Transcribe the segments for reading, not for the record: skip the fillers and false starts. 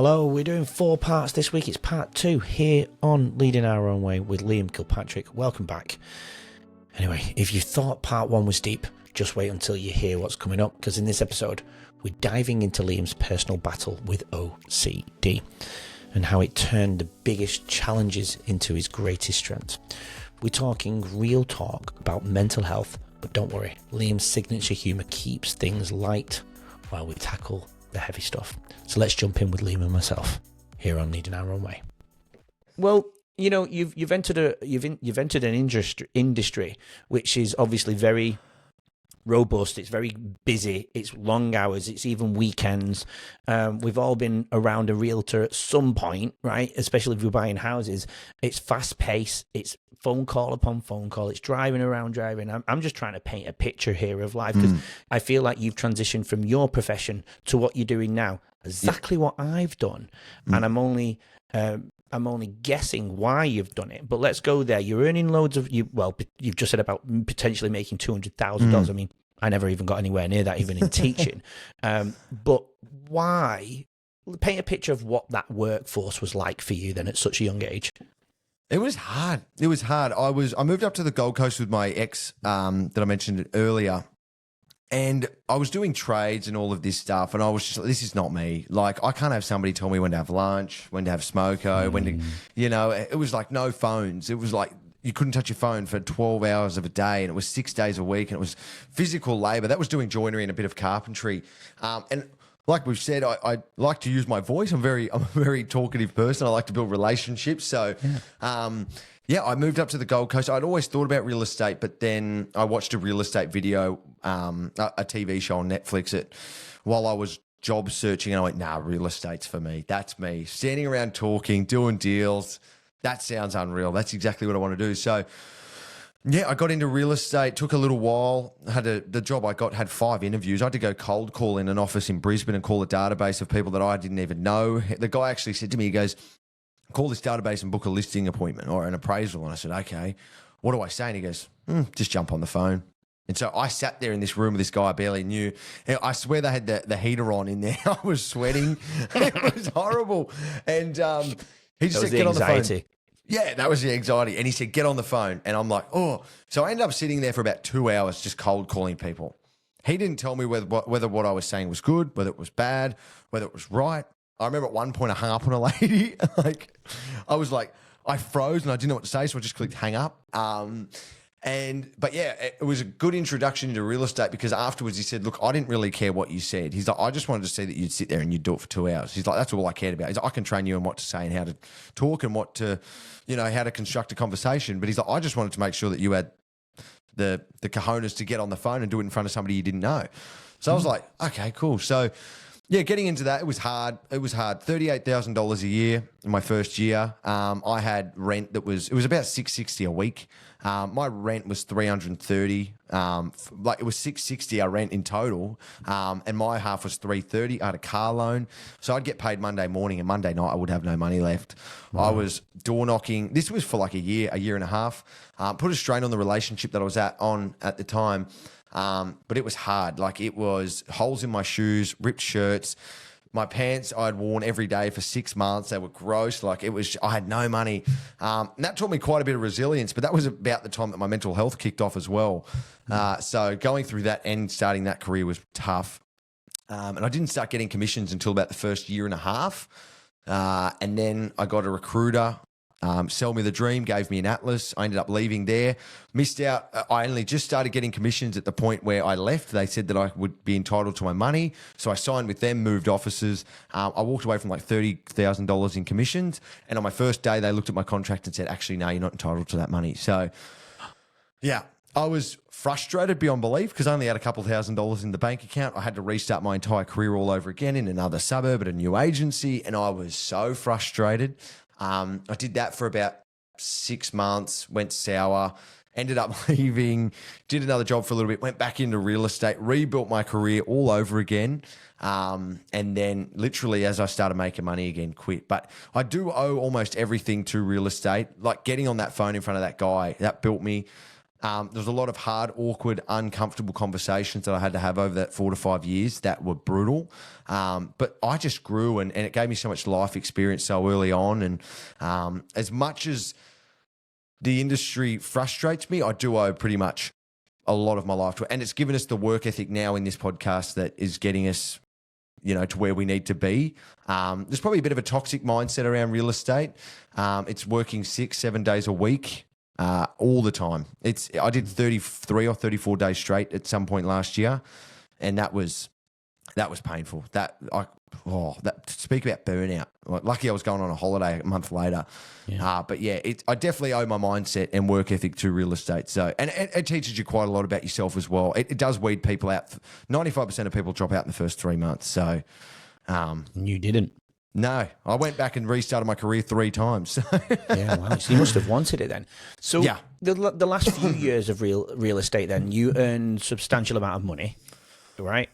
Hello, we're doing 4 parts this week. It's part 2 here on Leading Our Own Way with Liam Kilpatrick. Welcome back. Anyway, if you thought part 1 was deep, just wait until you hear what's coming up, because in this episode, we're diving into Liam's personal battle with OCD and how it turned the biggest challenges into his greatest strengths. We're talking real talk about mental health, but don't worry, Liam's signature humour keeps things light while we tackle the heavy stuff. So let's jump in with Liam and myself here on Leading Our Own Way. Well, you know, you've entered an industry which is obviously very robust. It's very busy. It's long hours. It's even weekends. We've all been around a realtor at some point, right? Especially if we're buying houses. It's fast paced. It's phone call upon phone call. It's driving. I'm just trying to paint a picture here of life, because I feel like you've transitioned from your profession to what you're doing now. Exactly what I've done, and I'm only guessing why you've done it. But let's go there. You're earning loads of you've just said about potentially making $200,000. I mean, I never even got anywhere near that, even in teaching. But why? Paint a picture of what that workforce was like for you then at such a young age. It was hard. I moved up to the Gold Coast with my ex that I mentioned earlier. And I was doing trades and all of this stuff, and I was just like, this is not me. Like, I can't have somebody tell me when to have lunch, when to have smoko, when to, it was like no phones. It was like you couldn't touch your phone for 12 hours of a day, and it was 6 days a week, and it was physical labor. That was doing joinery and a bit of carpentry. And like we've said, I like to use my voice. I'm a very talkative person. I like to build relationships. So, I moved up to the Gold Coast. I'd always thought about real estate, but then I watched a real estate video, a TV show on Netflix while I was job searching, and I went, nah, real estate's for me. That's me. Standing around talking, doing deals. That sounds unreal. That's exactly what I want to do. So, I got into real estate. Took a little while. The job I got had 5 interviews. I had to go cold call in an office in Brisbane and call a database of people that I didn't even know. The guy actually said to me, he goes, call this database and book a listing appointment or an appraisal. And I said, okay, what do I say? And he goes, just jump on the phone. And so I sat there in this room with this guy I barely knew. And I swear they had the heater on in there. I was sweating. It was horrible. And he just said, get on the phone. Yeah, that was the anxiety. And he said, get on the phone. And I'm like, oh. So I ended up sitting there for about 2 hours just cold calling people. He didn't tell me whether what I was saying was good, whether it was bad, whether it was right. I remember at one point I hung up on a lady. I froze and I didn't know what to say, so I just clicked hang up. It was a good introduction into real estate, because afterwards he said, look, I didn't really care what you said. He's like, I just wanted to see that you'd sit there and you'd do it for 2 hours. He's like, that's all I cared about. He's like, I can train you on what to say and how to talk and what to, how to construct a conversation. But he's like, I just wanted to make sure that you had the cojones to get on the phone and do it in front of somebody you didn't know. So I was like, okay, cool. So getting into that, it was hard. $38,000 a year in my first year. I had rent it was about $660 a week. My rent was $330. It was $660 our rent in total. And my half was $330. I had a car loan. So I'd get paid Monday morning, and Monday night I would have no money left. Wow. I was door knocking. This was for like a year and a half. Put a strain on the relationship that I was at the time. But it was hard. Like, it was holes in my shoes, ripped shirts. My pants I'd worn every day for 6 months. They were gross. Like, I had no money. And that taught me quite a bit of resilience, but that was about the time that my mental health kicked off as well. So going through that and starting that career was tough. And I didn't start getting commissions until about the first year and a half. And then I got a recruiter. Sell me the dream, gave me an atlas. I ended up leaving there. Missed out. I only just started getting commissions at the point where I left. They said that I would be entitled to my money. So I signed with them, moved offices. I walked away from like $30,000 in commissions. And on my first day, they looked at my contract and said, actually, no, you're not entitled to that money. So, I was frustrated beyond belief, because I only had a couple $1,000s in the bank account. I had to restart my entire career all over again in another suburb at a new agency. And I was so frustrated. I did that for about 6 months, went sour, ended up leaving, did another job for a little bit, went back into real estate, rebuilt my career all over again. And then literally as I started making money again, quit. But I do owe almost everything to real estate. Like, getting on that phone in front of that guy, that built me. There was a lot of hard, awkward, uncomfortable conversations that I had to have over that 4 to 5 years that were brutal. But I just grew and it gave me so much life experience so early on. And as much as the industry frustrates me, I do owe pretty much a lot of my life to it. And it's given us the work ethic now in this podcast that is getting us, to where we need to be. There's probably a bit of a toxic mindset around real estate. It's working 6-7 days a week. All the time. I did 33 or 34 days straight at some point last year, and that was painful. Speak about burnout. Lucky I was going on a holiday a month later. Yeah. But yeah, I definitely owe my mindset and work ethic to real estate. So, and it teaches you quite a lot about yourself as well. It does weed people out. 95% of people drop out in the first 3 months. So, you didn't. No, I went back and restarted my career 3 times. Yeah, wow. So you must have wanted it then. So yeah. the last few years of real estate then, you earned substantial amount of money, right?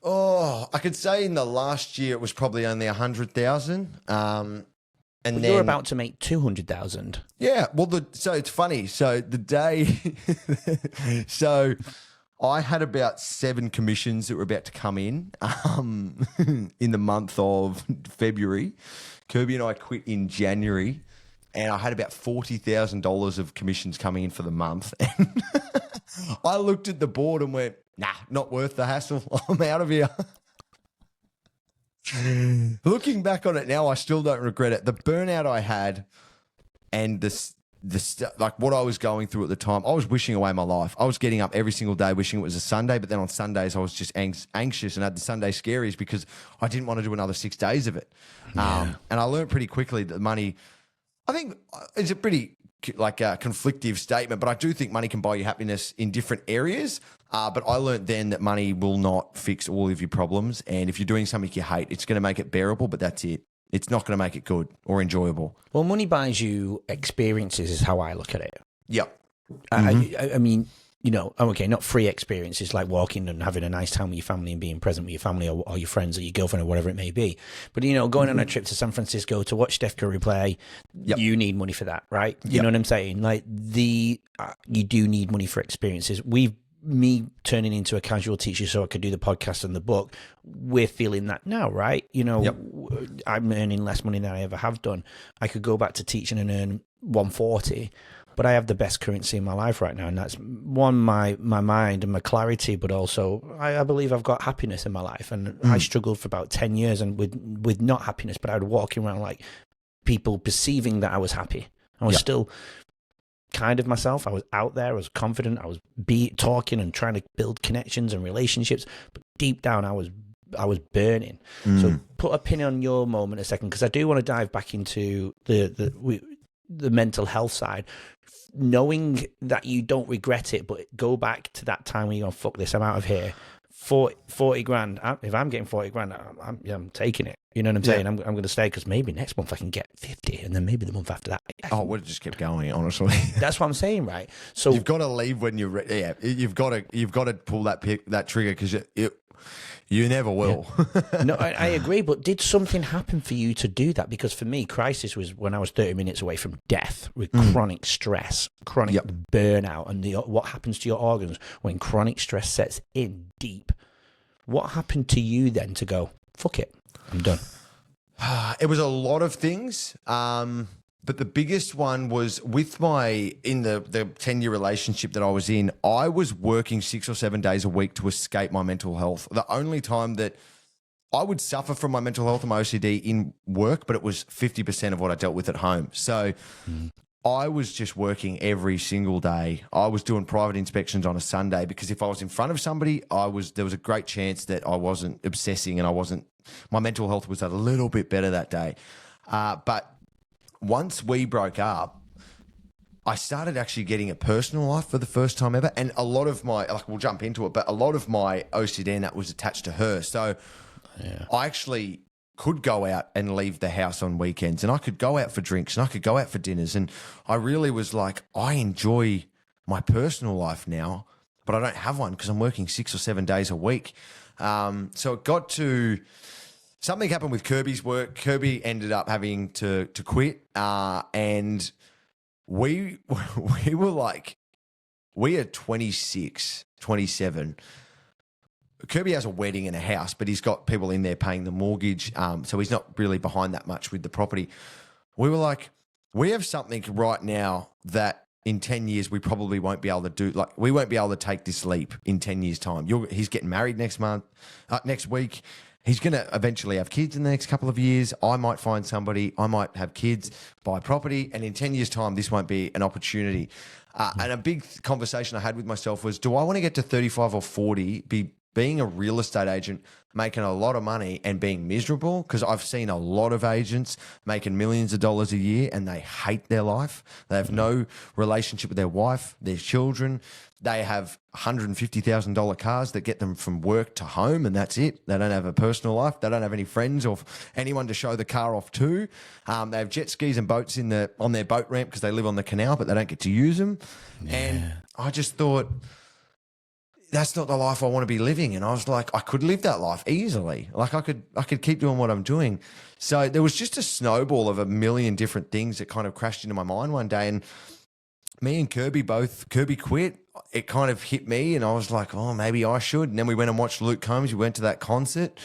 Oh, I could say in the last year it was probably only 100,000. And then you're about to make 200,000. Yeah, well, so it's funny. So the day, so I had about 7 commissions that were about to come in the month of February. Kirby and I quit in January, and I had about $40,000 of commissions coming in for the month. And I looked at the board and went, nah, not worth the hassle. I'm out of here. Looking back on it now, I still don't regret it. The burnout I had and like what I was going through at the time, I was wishing away my life. I was getting up every single day wishing it was a Sunday, but then on Sundays I was just anxious and had the Sunday scaries because I didn't want to do another 6 days of it. Yeah. And I learned pretty quickly that money, I think it's a pretty conflictive statement, but I do think money can buy you happiness in different areas. But I learned then that money will not fix all of your problems. And if you're doing something you hate, it's going to make it bearable, but that's it. It's not going to make it good or enjoyable. Well, money buys you experiences is how I look at it. Yep. I mean, okay, not free experiences like walking and having a nice time with your family and being present with your family or your friends or your girlfriend or whatever it may be. But, going on a trip to San Francisco to watch Steph Curry play, you need money for that, right? You know what I'm saying? Like you do need money for experiences. Me turning into a casual teacher so I could do the podcast and the book, we're feeling that now, right? I'm earning less money than I ever have done. I could go back to teaching and earn 140, but I have the best currency in my life right now, and that's one, my mind and my clarity, but also I believe I've got happiness in my life. And I struggled for about 10 years and with not happiness, but I would walk around like people perceiving that I was happy. I was still kind of myself. I was out there, I was confident, I was talking and trying to build connections and relationships, but deep down I was burning. So put a pin on your moment a second, because I do want to dive back into the mental health side, knowing that you don't regret it, but go back to that time when you're going, fuck this, I'm out of here. 40 grand. If I'm getting 40 grand, I'm taking it. You know what I'm saying? I'm going to stay, because maybe next month I can get 50, and then maybe the month after that. Oh, we'll just keep going, honestly. That's what I'm saying, right? So you've got to leave when you're ready. Yeah, you've got to pull that trigger, because you never will. Yeah. No, I agree. But did something happen for you to do that? Because for me, crisis was when I was 30 minutes away from death with chronic stress, chronic burnout, and what happens to your organs when chronic stress sets in deep. What happened to you then to go, fuck it, I'm done? It was a lot of things. But the biggest one was in the 10-year relationship that I was in, I was working 6 or 7 days a week to escape my mental health. The only time that I would suffer from my mental health and my OCD in work, but it was 50% of what I dealt with at home. So I was just working every single day. I was doing private inspections on a Sunday, because if I was in front of somebody, there was a great chance that I wasn't obsessing, and my mental health was a little bit better that day. But once we broke up, I started actually getting a personal life for the first time ever. And a lot of we'll jump into it, but a lot of my OCD and that was attached to her. So I actually could go out and leave the house on weekends, and I could go out for drinks, and I could go out for dinners. And I really was like, I enjoy my personal life now, but I don't have one because I'm working 6 or 7 days a week. So it got to... Something happened with Kirby's work. Kirby ended up having to quit, and we were like, we are 26, 27. Kirby has a wedding and a house, but he's got people in there paying the mortgage. So he's not really behind that much with the property. We were like, we have something right now that in 10 years we probably won't be able to do. Like, we won't be able to take this leap in 10 years' time. He's getting married next week. He's going to eventually have kids in the next couple of years. I might find somebody. I might have kids, buy property. And in 10 years' time, this won't be an opportunity. And a big conversation I had with myself was, do I want to get to 35 or 40, being a real estate agent, making a lot of money and being miserable? Because I've seen a lot of agents making millions of dollars a year and they hate their life. They have no relationship with their wife, their children. They have $150,000 cars that get them from work to home, and that's it. They don't have a personal life. They don't have any friends or anyone to show the car off to. They have jet skis and boats on their boat ramp because they live on the canal, but they don't get to use them. Yeah. And I just thought, that's not the life I want to be living. And I was like, I could live that life easily. Like, I could keep doing what I'm doing. So there was just a snowball of a million different things that kind of crashed into my mind one day. And me and Kirby quit. It kind of hit me, and I was like, oh, maybe I should. And then we went and watched Luke Combs. We went to that concert,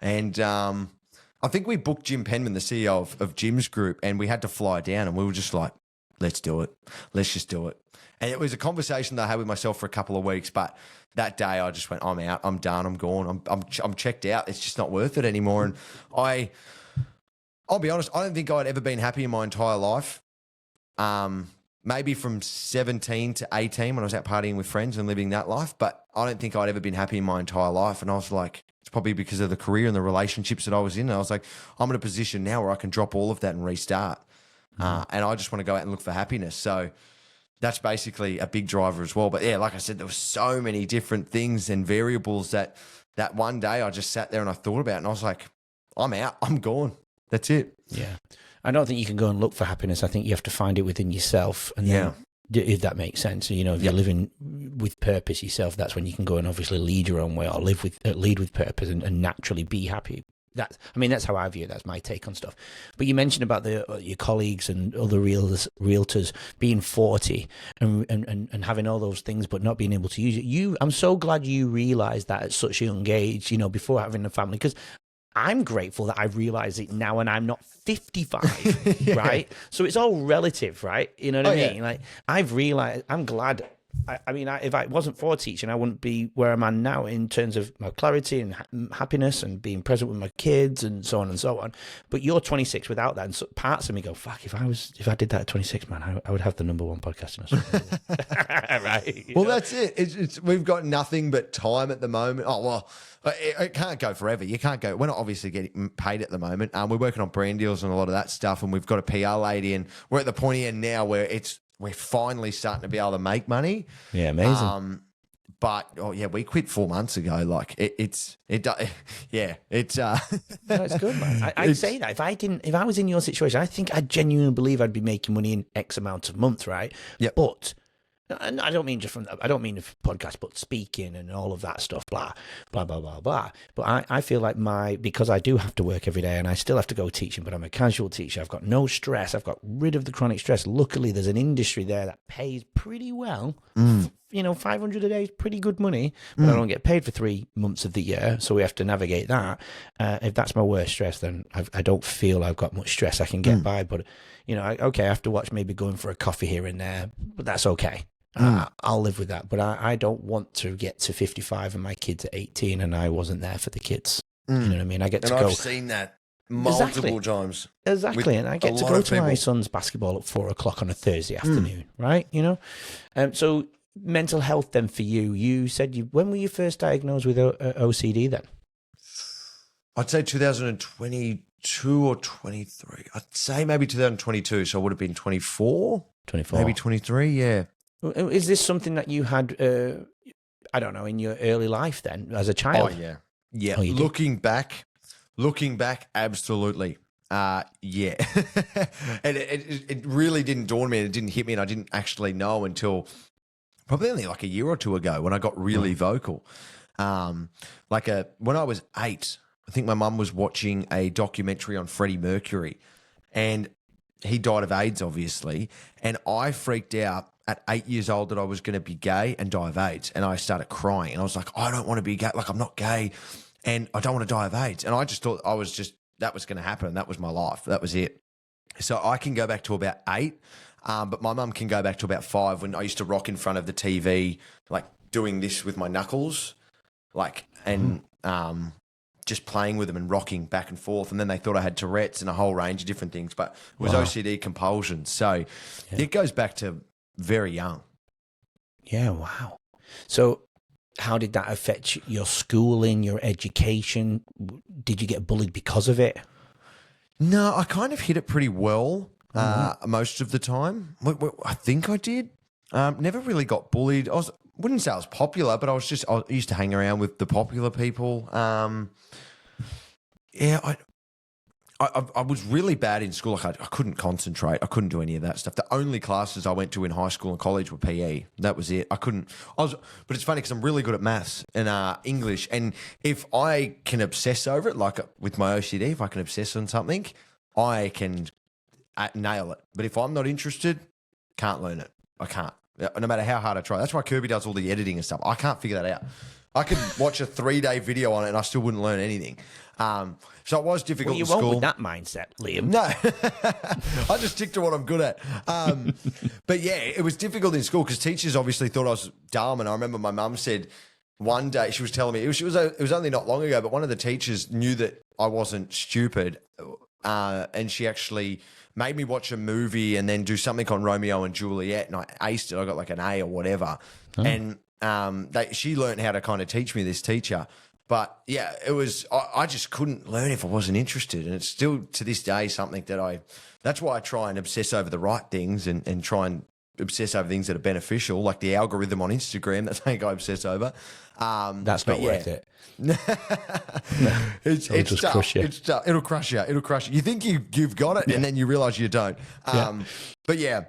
and I think we booked Jim Penman, the CEO of Jim's group, and we had to fly down, and we were just like, let's do it. Let's just do it. And it was a conversation that I had with myself for a couple of weeks, but that day I just went, I'm out, I'm done, I'm gone, I'm checked out. It's just not worth it anymore. And I'll be honest, I don't think I'd ever been happy in my entire life. Maybe from 17 to 18 when I was out partying with friends and living that life, but I don't think I'd ever been happy in my entire life. And I was like, it's probably because of the career and the relationships that I was in. And I was like, I'm in a position now where I can drop all of that and restart. And I just want to go out and look for happiness. So that's basically a big driver as well. But yeah, like I said, there were so many different things and variables that one day I just sat there and I thought about it, and I was like, I'm out, I'm gone. That's it. Yeah. I don't think you can go and look for happiness. I think you have to find it within yourself. And then, if that makes sense, you know, if you're living with purpose yourself, that's when you can go and obviously lead your own way or lead with purpose and naturally be happy. That's how I view it. That's my take on stuff. But you mentioned about your colleagues and other realtors being 40 and having all those things, but not being able to use it. I'm so glad you realized that at such a young age, you know, before having a family, because I'm grateful that I realize it now and I'm not 55, right? So it's all relative, right? You know what I mean? Yeah. Like, I've realized, I'm glad. I mean, if I wasn't for teaching, I wouldn't be where I'm at now in terms of my clarity and happiness and being present with my kids and so on and so on. But you're 26 without that, and so parts of me go, "Fuck! If I did that at 26, man, I would have the #1 podcast in Australia." Right? Well, that's it. We've got nothing but time at the moment. Oh well, it can't go forever. You can't go. We're not obviously getting paid at the moment. We're working on brand deals and a lot of that stuff, and we've got a PR lady, and we're at the point here now where we're finally starting to be able to make money. Yeah, amazing. But we quit 4 months ago. Like it's No, it's good, man. I'd say that if I was in your situation, I think I genuinely believe I'd be making money in X amount of months, right? Yeah. But and I don't mean the podcast, but speaking and all of that stuff, blah, blah, blah, blah, blah. But I feel like because I do have to work every day and I still have to go teaching, but I'm a casual teacher. I've got no stress. I've got rid of the chronic stress. Luckily, there's an industry there that pays pretty well. You know, 500 a day is pretty good money, but I don't get paid for 3 months of the year. So we have to navigate that. If that's my worst stress, then I don't feel I've got much stress. I can get by, but you know, I have to watch maybe going for a coffee here and there, but that's okay. I'll live with that, but I don't want to get to 55 and my kids are 18 and I wasn't there for the kids. You know what I mean? I get to go. I've seen that multiple times. Exactly, and I get to go to my son's basketball at 4:00 on a Thursday afternoon, right? You know, so mental health then for you. You said when were you first diagnosed with OCD then? I'd say 2022 or 23. I'd say maybe 2022. So I would have been 24. 24. Maybe 23, yeah. Is this something that you had, I don't know, in your early life then as a child? Oh, yeah. Yeah. Oh, looking back, absolutely. Yeah. And it really didn't dawn me and it didn't hit me and I didn't actually know until probably only like a year or two ago when I got really vocal. When I was 8, I think my mum was watching a documentary on Freddie Mercury and he died of AIDS, obviously, and I freaked out at 8 years old that I was going to be gay and die of AIDS. And I started crying. And I was like, I don't want to be gay. Like, I'm not gay and I don't want to die of AIDS. And I just thought that was going to happen. That was my life. That was it. So I can go back to about 8. But my mum can go back to about 5 when I used to rock in front of the TV, like doing this with my knuckles, like, and just playing with them and rocking back and forth. And then they thought I had Tourette's and a whole range of different things, but it was OCD compulsion. So it goes back to very young. Yeah, wow. So how did that affect your schooling, your education? Did you get bullied because of it? No, I kind of hit it pretty well most of the time. I think I did. Never really got bullied. Wouldn't say I was popular, but I used to hang around with the popular people. I was really bad in school. Like I couldn't concentrate. I couldn't do any of that stuff. The only classes I went to in high school and college were PE. That was it. But it's funny because I'm really good at maths and English. And if I can obsess over it, like with my OCD, if I can obsess on something, I can nail it. But if I'm not interested, can't learn it. I can't. No matter how hard I try. That's why Kirby does all the editing and stuff. I can't figure that out. I could watch a 3-day video on it and I still wouldn't learn anything. So it was difficult in school. You won't with that mindset, Liam. No. I just stick to what I'm good at. But yeah, it was difficult in school because teachers obviously thought I was dumb. And I remember my mum said one day, she was telling me, it was only not long ago, but one of the teachers knew that I wasn't stupid. And she actually made me watch a movie and then do something on Romeo and Juliet. And I aced it. I got like an A or whatever. Oh. And she learned how to kind of teach me, this teacher. But yeah, I just couldn't learn if I wasn't interested. And it's still to this day something that's why I try and obsess over the right things and try and obsess over things that are beneficial, like the algorithm on Instagram. That's something I obsess over. That's not worth it. It's tough. Crush you. It's tough. It'll crush you. It'll crush you. You think you've got it and then you realize you don't. But yeah.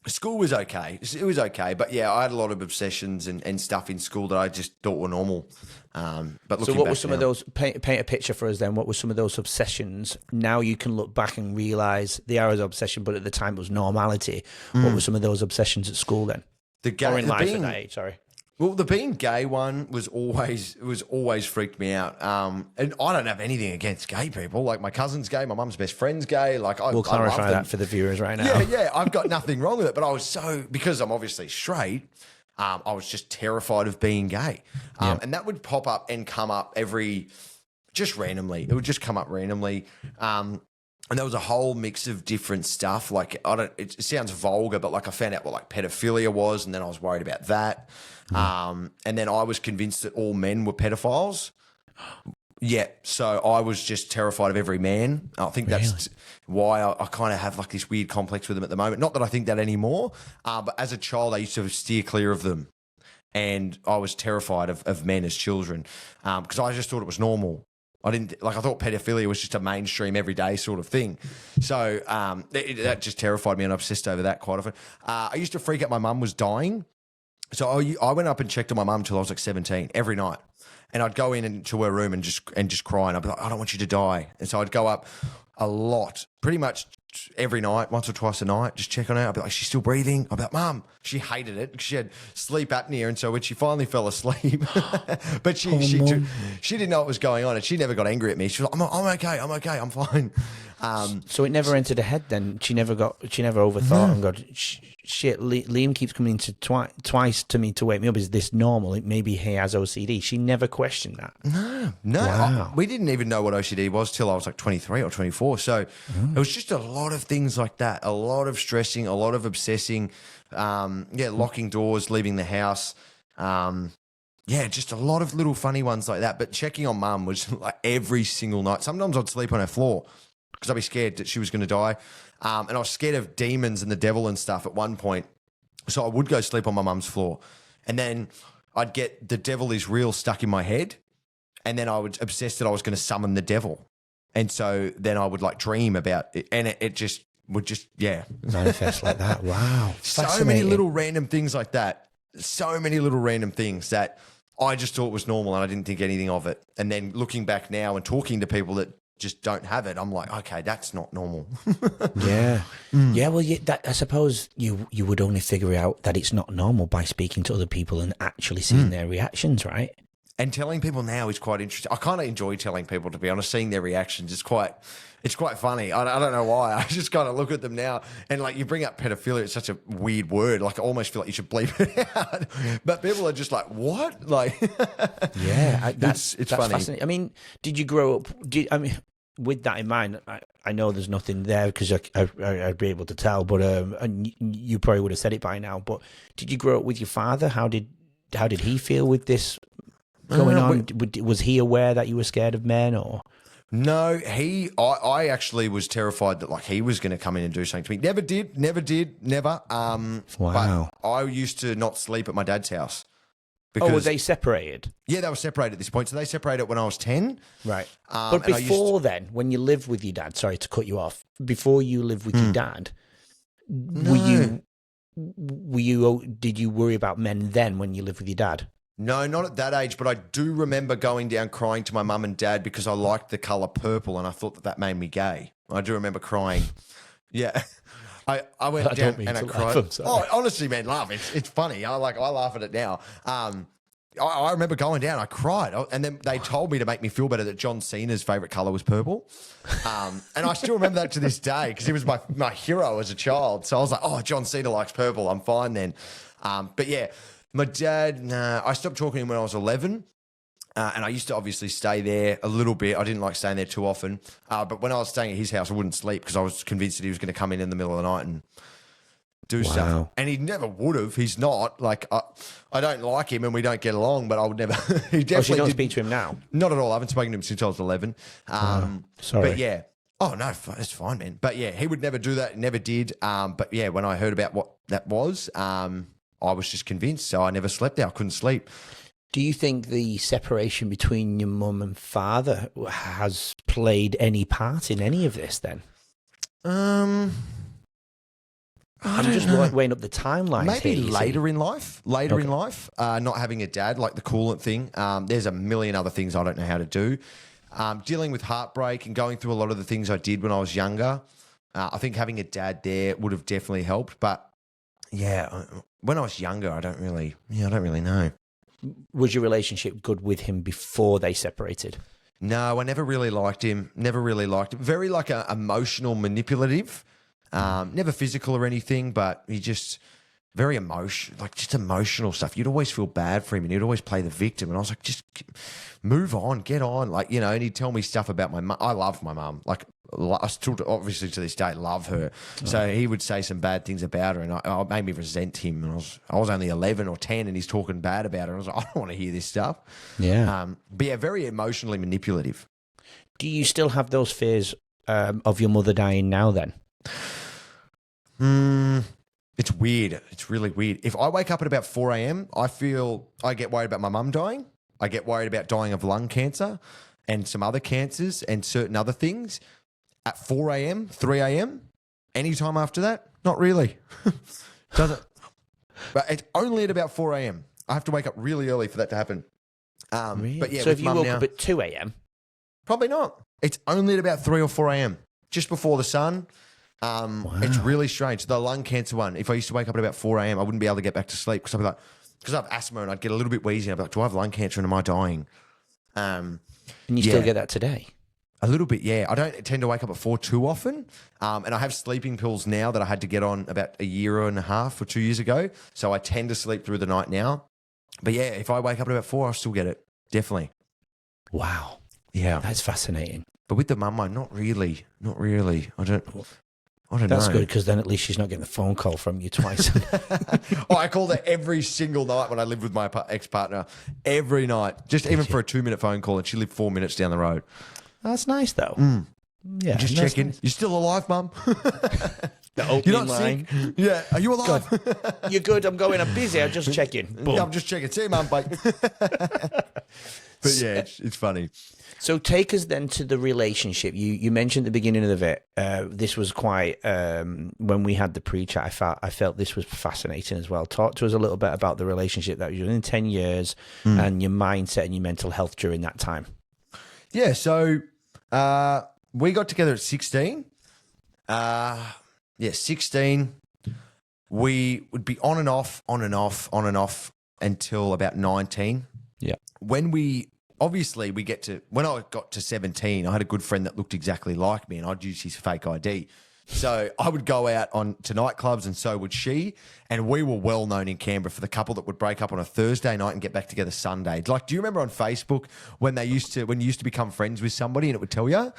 School was okay. It was okay. But yeah, I had a lot of obsessions and stuff in school that I just thought were normal. But so what were some of those, paint a picture for us then, what were some of those obsessions? Now you can look back and realise they are an obsession, but at the time it was normality. What were some of those obsessions at school then? Or in life at that age, sorry. Well, the being gay one was always freaked me out. And I don't have anything against gay people. Like my cousin's gay, my mum's best friend's gay. Like we'll clarify that for the viewers right now. Yeah, I've got nothing wrong with it. But because I'm obviously straight, I was just terrified of being gay. And that would pop up and come up just randomly. It would just come up randomly. And there was a whole mix of different stuff. Like it sounds vulgar, but like I found out what like pedophilia was, and then I was worried about that. And then I was convinced that all men were pedophiles. Yeah, so I was just terrified of every man. I think that's why I kind of have like this weird complex with them at the moment. Not that I think that anymore, but as a child, I used to steer clear of them. And I was terrified of men as children because I just thought it was normal. I thought pedophilia was just a mainstream everyday sort of thing. So that just terrified me and I obsessed over that quite often. I used to freak out my mum was dying. So I went up and checked on my mum until I was like 17 every night. And I'd go into her room and just cry. And I'd be like, I don't want you to die. And so I'd go up a lot, pretty much every night, once or twice a night, just check on her. I'd be like, she's still breathing? I'd be like, Mum. She hated it because she had sleep apnea. And so when she finally fell asleep, but she didn't know what was going on and she never got angry at me. She was like, I'm okay, I'm fine. So it never entered her head then? She never overthought and got, shit, Liam keeps coming to twice to me to wake me up. Is this normal? Maybe he has OCD. She never questioned that. No. Wow. We didn't even know what OCD was till I was like 23 or 24. So it was just a lot of things like that. A lot of stressing, a lot of obsessing, locking doors, leaving the house. Just a lot of little funny ones like that. But checking on mum was like every single night. Sometimes I'd sleep on her floor because I'd be scared that she was going to die. And I was scared of demons and the devil and stuff at one point. So I would go sleep on my mum's floor. And then I'd get the devil is real stuck in my head. And then I would obsess that I was going to summon the devil. And so then I would like dream about it. And it just would manifest like that. Wow. So many little random things like that. So many little random things that I just thought was normal and I didn't think anything of it. And then looking back now and talking to people that just don't have it, I'm like, okay, that's not normal. Yeah. Yeah, well, I suppose you would only figure out that it's not normal by speaking to other people and actually seeing their reactions, right? And telling people now is quite interesting. I kind of enjoy telling people, to be honest, seeing their reactions. It's quite funny. I don't know why. I just kind of look at them now, and like, you bring up pedophilia, it's such a weird word. Like, I almost feel like you should bleep it out. But people are just like, what? Like, yeah, that's funny. Fascinating. I mean, did you grow up? With that in mind, I know there's nothing there because I'd be able to tell, but and you probably would have said it by now. But did you grow up with your father? How did he feel with this going on? Was he aware that you were scared of men, or? No, I actually was terrified that like he was going to come in and do something to me. Never did. Wow. But I used to not sleep at my dad's house. Because, were they separated? Yeah, they were separated at this point. So they separated when I was 10. Right. But before then, when you lived with your dad, sorry to cut you off, before you lived with your dad, did you worry about men then when you lived with your dad? No, not at that age, but I do remember going down crying to my mum and dad because I liked the colour purple and I thought that made me gay. I do remember crying. Yeah. I went down and I cried. Oh, honestly, man, laugh. It's funny. I laugh at it now. I remember going down. I cried, and then they told me to make me feel better that John Cena's favourite colour was purple, and I still remember that to this day because he was my hero as a child. So I was like, oh, John Cena likes purple. I'm fine then. But yeah, my dad. I stopped talking to him when I was 11. And I used to obviously stay there a little bit. I didn't like staying there too often. But when I was staying at his house, I wouldn't sleep because I was convinced that he was going to come in the middle of the night and do stuff. And he never would have. He's not. Like, I don't like him and we don't get along, but I would never. He definitely so you don't speak to him now? Not at all. I haven't spoken to him since I was 11. Sorry. But yeah. Oh, no, it's fine, man. But yeah, he would never do that. Never did. But yeah, when I heard about what that was, I was just convinced. So I never slept there. I couldn't sleep. Do you think the separation between your mum and father has played any part in any of this then? I'm just weighing up the timelines. Maybe here, later in life, not having a dad, like the coolant thing. There's a million other things I don't know how to do. Dealing with heartbreak and going through a lot of the things I did when I was younger. I think having a dad there would have definitely helped. But yeah, when I was younger, I don't really know. Was your relationship good with him before they separated? No, I never really liked him. Very like a emotional, manipulative. Never physical or anything, but he just very emotional stuff. You'd always feel bad for him and he'd always play the victim. And I was like, just move on, get on. Like, you know, and he'd tell me stuff about my mum. I loved my mum. Like, I still, obviously to this day, love her. So he would say some bad things about her and it made me resent him. And I was only 11 or 10 and he's talking bad about her. I was like, I don't want to hear this stuff. Yeah. But yeah, very emotionally manipulative. Do you still have those fears of your mother dying now then? It's weird. It's really weird. If I wake up at about 4 a.m., I get worried about my mum dying. I get worried about dying of lung cancer and some other cancers and certain other things. At 4 a.m., 3 a.m., any time after that, not really. Doesn't. But it's only at about 4 a.m. I have to wake up really early for that to happen. Really? But yeah, so if you woke up at 2 a.m.? Probably not. It's only at about 3 or 4 a.m., just before the sun. Wow. It's really strange. The lung cancer one, if I used to wake up at about 4 a.m., I wouldn't be able to get back to sleep because I'd be like, because I have asthma and I'd get a little bit wheezy. I'd be like, do I have lung cancer and am I dying? And you still get that today? A little bit, yeah. I don't tend to wake up at 4 too often. And I have sleeping pills now that I had to get on about a year and a half or 2 years ago. So I tend to sleep through the night now. But yeah, if I wake up at about 4, I'll still get it. Definitely. Wow. Yeah. That's fascinating. But with the mum, not really. I don't know. That's good because then at least she's not getting the phone call from you twice. I called her every single night when I lived with my ex-partner. Every night. Just even for a 2-minute phone call and she lived 4 minutes down the road. That's nice though. Yeah, just checking. Nice. You still alive, Mum? The opening You're not line. Sick? Yeah. Are you alive? You're good. I'm busy. I'm just checking. Yeah, I'm just checking. See you, Mum. Bye. But yeah, it's funny. So take us then to the relationship. You mentioned at the beginning of it. This was quite when we had the pre-chat. I felt this was fascinating as well. Talk to us a little bit about the relationship that you were in 10 years and your mindset and your mental health during that time. Yeah. So We got together at 16. 16. We would be on and off until about 19. Yeah. When I got to 17, I had a good friend that looked exactly like me and I'd use his fake ID. So I would go out to nightclubs and so would she. And we were well known in Canberra for the couple that would break up on a Thursday night and get back together Sunday. Like, do you remember on Facebook when you used to become friends with somebody and it would tell you?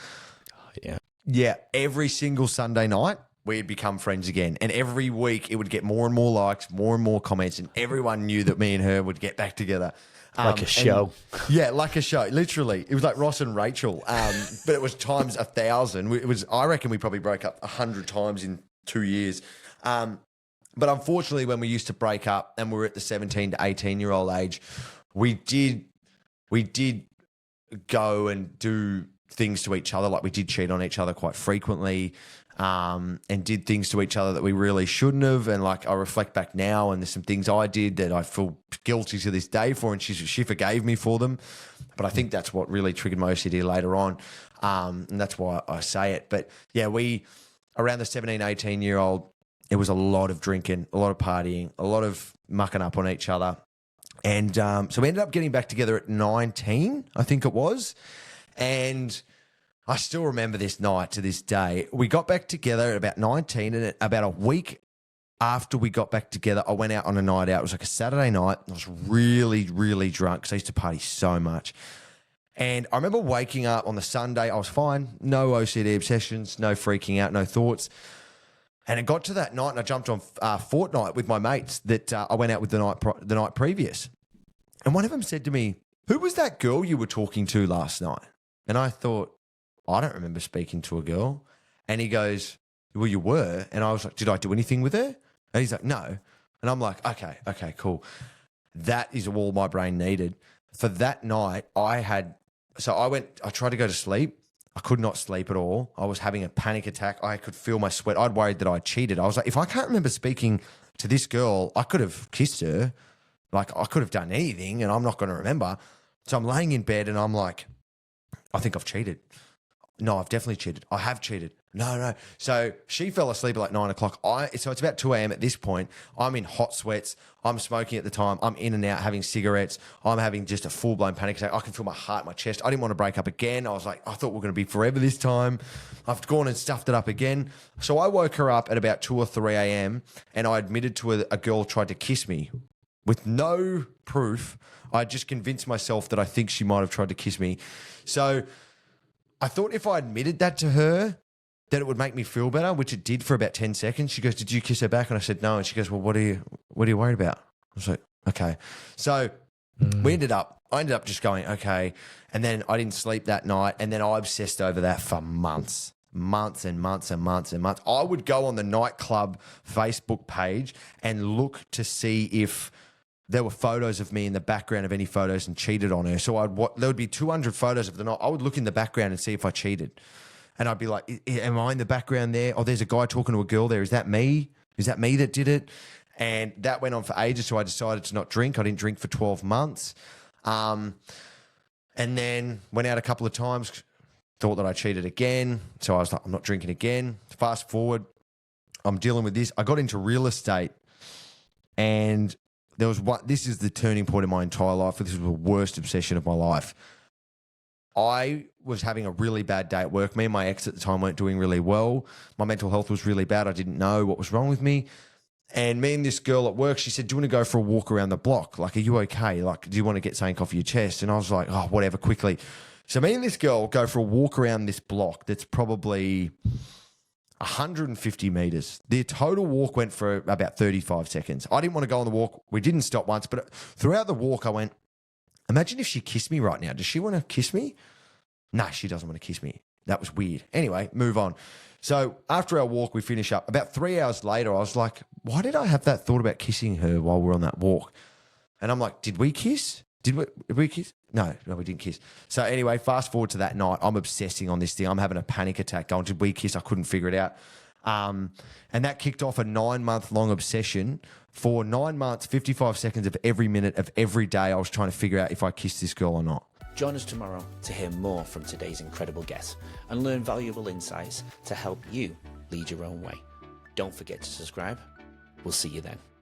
Yeah. Yeah. Every single Sunday night, we'd become friends again. And every week it would get more and more likes, more and more comments. And everyone knew that me and her would get back together. Like a show. Yeah, like a show. Literally. It was like Ross and Rachel. But it was times 1,000. I reckon we probably broke up 100 times in 2 years. But unfortunately, when we used to break up and we were at the 17 to 18-year-old age, we did go and do things to each other. Like we did cheat on each other quite frequently. And did things to each other that we really shouldn't have. And like I reflect back now and there's some things I did that I feel guilty to this day for and she forgave me for them. But I think that's what really triggered my OCD later on. And that's why I say it. But yeah, around the 17, 18-year-old, it was a lot of drinking, a lot of partying, a lot of mucking up on each other. And so we ended up getting back together at 19, I think it was. And I still remember this night to this day. We got back together at about 19 and about a week after we got back together, I went out on a night out. It was like a Saturday night. I was really, really drunk because I used to party so much. And I remember waking up on the Sunday. I was fine. No OCD obsessions, no freaking out, no thoughts. And it got to that night and I jumped on Fortnite with my mates that I went out with the night previous. And one of them said to me, "Who was that girl you were talking to last night?" And I thought, I don't remember speaking to a girl. And he goes, "Well, you were." And I was like, "Did I do anything with her?" And he's like, "No." And I'm like, okay, cool. That is all my brain needed. For that night, I tried to go to sleep. I could not sleep at all. I was having a panic attack. I could feel my sweat. I'd worried that I cheated. I was like, if I can't remember speaking to this girl, I could have kissed her. Like I could have done anything and I'm not going to remember. So I'm laying in bed and I'm like, I think I've cheated. No, I've definitely cheated. I have cheated. No. So she fell asleep at like 9 o'clock. So it's about 2 a.m. at this point. I'm in hot sweats. I'm smoking at the time. I'm in and out having cigarettes. I'm having just a full-blown panic attack. I can feel my heart, my chest. I didn't want to break up again. I was like, I thought we were going to be forever this time. I've gone and stuffed it up again. So I woke her up at about 2 or 3 a.m. and I admitted to her that a girl tried to kiss me with no proof. I just convinced myself that I think she might have tried to kiss me. So I thought if I admitted that to her, that it would make me feel better, which it did for about 10 seconds. She goes, "Did you kiss her back?" And I said, "No." And she goes, "Well, what are you worried about?" I was like, okay. So I ended up just going, okay. And then I didn't sleep that night. And then I obsessed over that for months and months. I would go on the nightclub Facebook page and look to see if there were photos of me in the background of any photos and cheated on her. So there would be 200 photos of the night. I would look in the background and see if I cheated. And I'd be like, am I in the background there? Oh, there's a guy talking to a girl there. Is that me? Is that me that did it? And that went on for ages. So I decided to not drink. I didn't drink for 12 months. And then went out a couple of times, thought that I cheated again. So I was like, I'm not drinking again. Fast forward, I'm dealing with this. I got into real estate and this is the turning point in my entire life. This was the worst obsession of my life. I was having a really bad day at work. Me and my ex at the time weren't doing really well. My mental health was really bad. I didn't know what was wrong with me. And me and this girl at work, she said, "Do you want to go for a walk around the block? Like, are you okay? Like, do you want to get something off your chest?" And I was like, "Oh, whatever, quickly." So me and this girl go for a walk around this block that's probably 150 meters. The total walk went for about 35 seconds. I didn't want to go on the walk. We didn't stop once, but throughout the walk, I went, imagine if she kissed me right now. Does she want to kiss me? No, she doesn't want to kiss me. That was weird. Anyway, move on. So after our walk, we finish up. About 3 hours later, I was like, why did I have that thought about kissing her while we're on that walk? And I'm like, did we kiss? Did we kiss? No, we didn't kiss. So anyway, fast forward to that night. I'm obsessing on this thing. I'm having a panic attack going, did we kiss? I couldn't figure it out. And that kicked off a 9-month-long obsession. For 9 months, 55 seconds of every minute of every day, I was trying to figure out if I kissed this girl or not. Join us tomorrow to hear more from today's incredible guests and learn valuable insights to help you lead your own way. Don't forget to subscribe. We'll see you then.